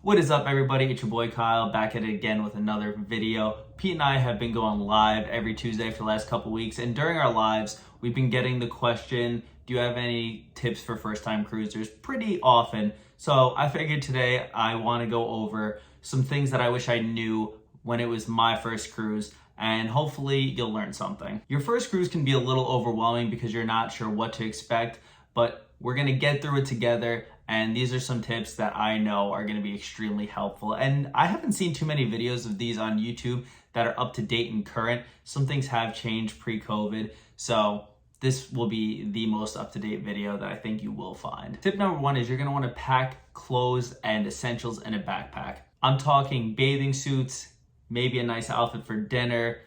What is up, everybody? It's your boy Kyle, back at it again with another video. Pete and I have been going live every Tuesday for the last couple weeks, and during our lives, we've been getting the question, do you have any tips for first-time cruisers? Pretty often. So I figured today I want to go over some things that I wish I knew when it was my first cruise, and hopefully you'll learn something. Your first cruise can be a little overwhelming because you're not sure what to expect, but we're gonna get through it together, and these are some tips that I know are gonna be extremely helpful. And I haven't seen too many videos of these on YouTube that are up to date and current. Some things have changed pre-COVID, so this will be the most up-to-date video that I think you will find. Tip number one is you're gonna wanna pack clothes and essentials in a backpack. I'm talking bathing suits, maybe a nice outfit for dinner,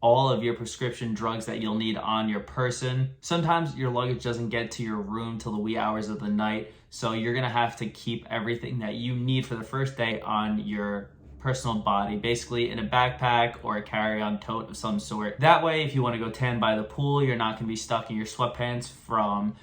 all of your prescription drugs that you'll need on your person. Sometimes your luggage doesn't get to your room till the wee hours of the night, so you're gonna have to keep everything that you need for the first day on your personal body, basically in a backpack or a carry-on tote of some sort. That way, if you wanna go tan by the pool, you're not gonna be stuck in your sweatpants from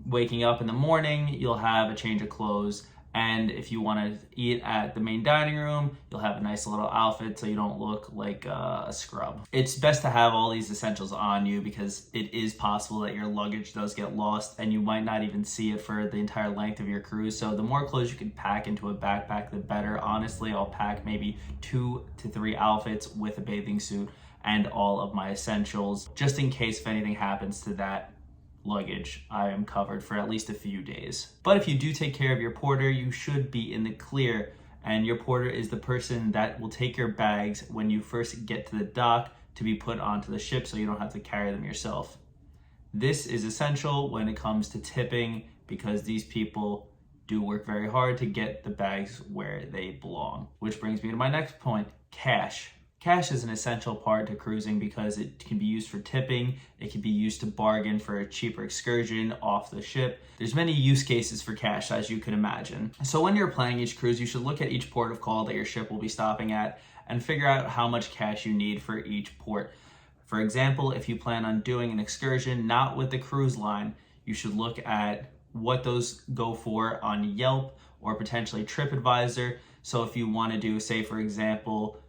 waking up in the morning. You'll have a change of clothes. And if you want to eat at the main dining room, you'll have a nice little outfit so you don't look like a scrub. It's best to have all these essentials on you because it is possible that your luggage does get lost and you might not even see it for the entire length of your cruise. So the more clothes you can pack into a backpack, the better. Honestly, I'll pack maybe 2 to 3 outfits with a bathing suit and all of my essentials, just in case if anything happens to that luggage, I am covered for at least a few days. But if you do take care of your porter, you should be in the clear, and your porter is the person that will take your bags when you first get to the dock to be put onto the ship so you don't have to carry them yourself. This is essential when it comes to tipping because these people do work very hard to get the bags where they belong. Which brings me to my next point, cash. Cash is an essential part to cruising because it can be used for tipping, it can be used to bargain for a cheaper excursion off the ship. There's many use cases for cash, as you can imagine. So when you're planning each cruise, you should look at each port of call that your ship will be stopping at and figure out how much cash you need for each port. For example, if you plan on doing an excursion not with the cruise line, you should look at what those go for on Yelp or potentially TripAdvisor. So if you want to do, say for example,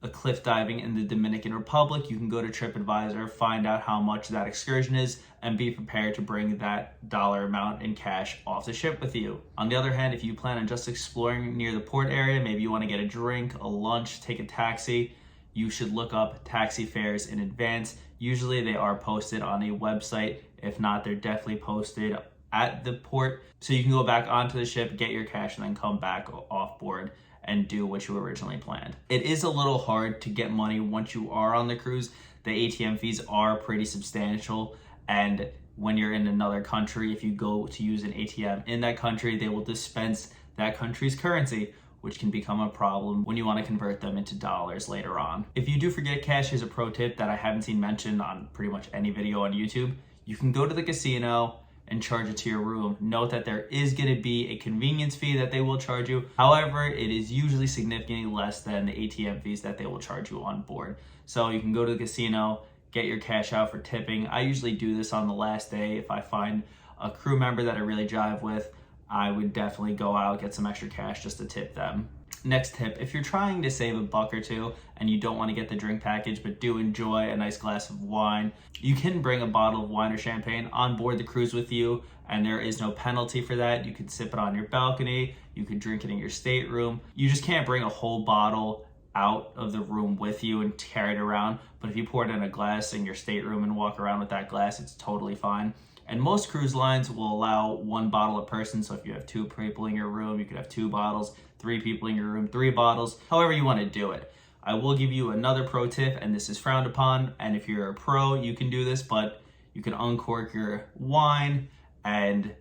a cliff diving in the Dominican Republic, you can go to TripAdvisor, find out how much that excursion is, and be prepared to bring that dollar amount in cash off the ship with you. On the other hand, if you plan on just exploring near the port area, maybe you want to get a drink, a lunch, take a taxi, you should look up taxi fares in advance. Usually they are posted on a website. If not, they're definitely posted at the port. So you can go back onto the ship, get your cash, and then come back off board and do what you originally planned. It is a little hard to get money once you are on the cruise. The ATM fees are pretty substantial, and when you're in another country, if you go to use an ATM in that country, they will dispense that country's currency, which can become a problem when you want to convert them into dollars later on. If you do forget cash, here's a pro tip that I haven't seen mentioned on pretty much any video on YouTube. You can go to the casino and charge it to your room. Note that there is going to be a convenience fee that they will charge you. However, it is usually significantly less than the ATM fees that they will charge you on board. So you can go to the casino, get your cash out for tipping. I usually do this on the last day. If I find a crew member that I really jive with, I would definitely go out, get some extra cash just to tip them. Next tip, if you're trying to save a buck or two and you don't want to get the drink package but do enjoy a nice glass of wine, you can bring a bottle of wine or champagne on board the cruise with you, and there is no penalty for that. You could sip it on your balcony, you could drink it in your stateroom. You just can't bring a whole bottle out of the room with you and carry it around, but if you pour it in a glass in your stateroom and walk around with that glass, it's totally fine. And most cruise lines will allow 1 bottle a person, so if you have 2 people in your room, you could have 2 bottles, 3 people in your room, 3 bottles, however you want to do it. I will give you another pro tip, and this is frowned upon, and if you're a pro, you can do this, but you can uncork your wine and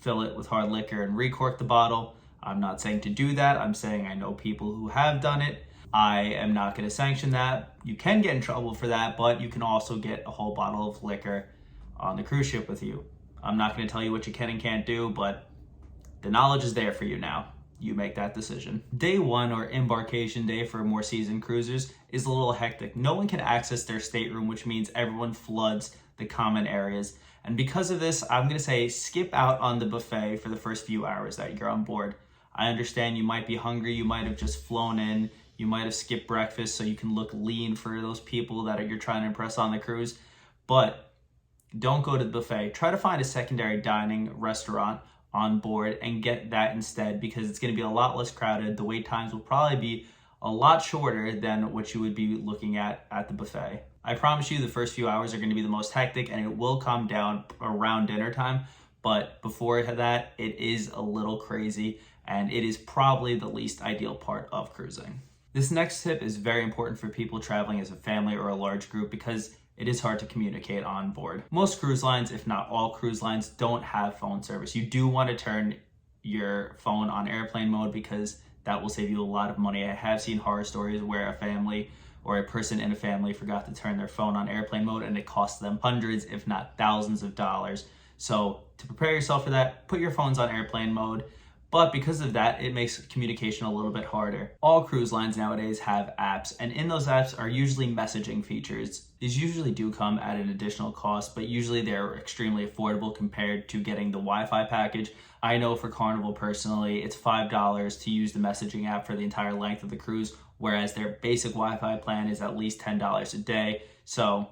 fill it with hard liquor and recork the bottle. I'm not saying to do that. I'm saying I know people who have done it. I am not going to sanction that. You can get in trouble for that, but you can also get a whole bottle of liquor on the cruise ship with you. I'm not going to tell you what you can and can't do, but the knowledge is there for you now. You make that decision. Day 1 or embarkation day for more seasoned cruisers is a little hectic. No one can access their stateroom, which means everyone floods the common areas. And because of this, I'm gonna say skip out on the buffet for the first few hours that you're on board. I understand you might be hungry, you might have just flown in, you might have skipped breakfast so you can look lean for those people that you're trying to impress on the cruise, but don't go to the buffet. Try to find a secondary dining restaurant on board and get that instead, because it's going to be a lot less crowded. The wait times will probably be a lot shorter than what you would be looking at the buffet. I promise you the first few hours are going to be the most hectic, and it will calm down around dinner time, but before that, it is a little crazy, and it is probably the least ideal part of cruising. This next tip is very important for people traveling as a family or a large group because it is hard to communicate on board. Most cruise lines, if not all cruise lines, don't have phone service. You do want to turn your phone on airplane mode because that will save you a lot of money. I have seen horror stories where a family or a person in a family forgot to turn their phone on airplane mode and it cost them hundreds, if not thousands of dollars. So to prepare yourself for that, put your phones on airplane mode. But because of that, it makes communication a little bit harder. All cruise lines nowadays have apps, and in those apps are usually messaging features. These usually do come at an additional cost, but usually they're extremely affordable compared to getting the Wi-Fi package. I know for Carnival personally, it's $5 to use the messaging app for the entire length of the cruise, whereas their basic Wi-Fi plan is at least $10 a day. So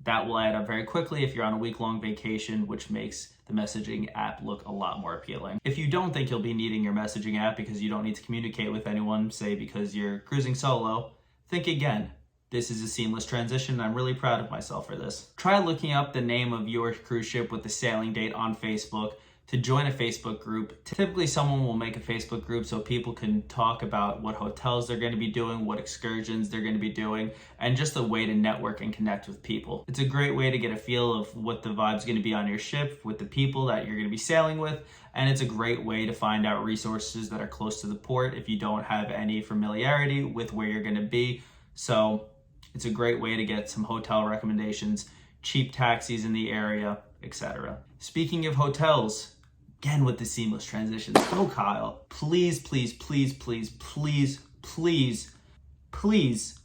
that will add up very quickly if you're on a week-long vacation, which makes the messaging app look a lot more appealing. If you don't think you'll be needing your messaging app because you don't need to communicate with anyone, say because you're cruising solo, think again. This is a seamless transition, and I'm really proud of myself for this. Try looking up the name of your cruise ship with the sailing date on Facebook to join a Facebook group. Typically someone will make a Facebook group so people can talk about what hotels they're going to be doing, what excursions they're going to be doing, and just a way to network and connect with people. It's a great way to get a feel of what the vibe's going to be on your ship with the people that you're going to be sailing with, and it's a great way to find out resources that are close to the port if you don't have any familiarity with where you're going to be. So it's a great way to get some hotel recommendations, cheap taxis in the area, etc. Speaking of hotels, again with the seamless transitions, go Kyle. Please, please, please, please, please, please, please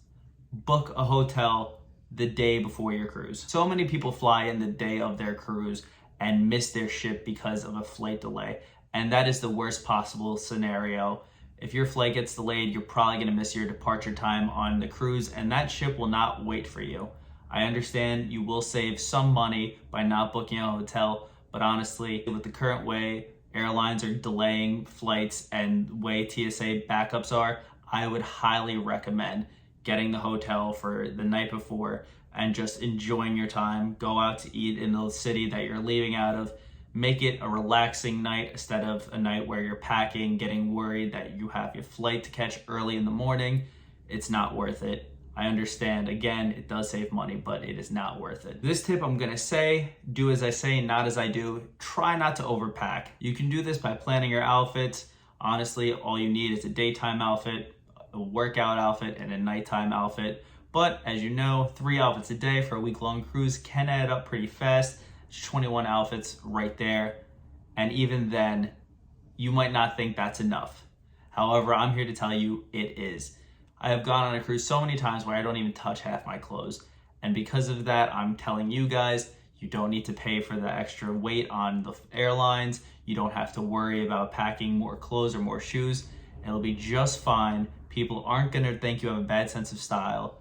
book a hotel the day before your cruise. So many people fly in the day of their cruise and miss their ship because of a flight delay. And that is the worst possible scenario. If your flight gets delayed, you're probably gonna miss your departure time on the cruise, and that ship will not wait for you. I understand you will save some money by not booking a hotel, but honestly, with the current way airlines are delaying flights and way TSA backups are, I would highly recommend getting the hotel for the night before and just enjoying your time. Go out to eat in the city that you're leaving out of. Make it a relaxing night instead of a night where you're packing, getting worried that you have your flight to catch early in the morning. It's not worth it. I understand, again, it does save money, but it is not worth it. This tip I'm gonna say, do as I say, not as I do. Try not to overpack. You can do this by planning your outfits. Honestly, all you need is a daytime outfit, a workout outfit, and a nighttime outfit. But as you know, 3 outfits a day for a week-long cruise can add up pretty fast. It's 21 outfits right there. And even then, you might not think that's enough. However, I'm here to tell you it is. I have gone on a cruise so many times where I don't even touch half my clothes. And because of that, I'm telling you guys, you don't need to pay for the extra weight on the airlines. You don't have to worry about packing more clothes or more shoes. It'll be just fine. People aren't gonna think you have a bad sense of style.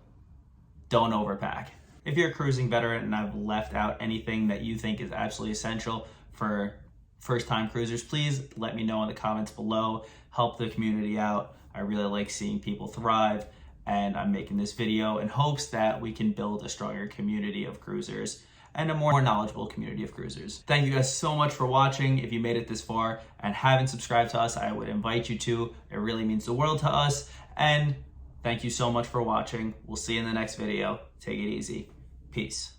Don't overpack. If you're a cruising veteran and I've left out anything that you think is absolutely essential for first-time cruisers, please let me know in the comments below. Help the community out. I really like seeing people thrive, and I'm making this video in hopes that we can build a stronger community of cruisers and a more knowledgeable community of cruisers. Thank you guys so much for watching. If you made it this far and haven't subscribed to us, I would invite you to. It really means the world to us. And thank you so much for watching. We'll see you in the next video. Take it easy. Peace.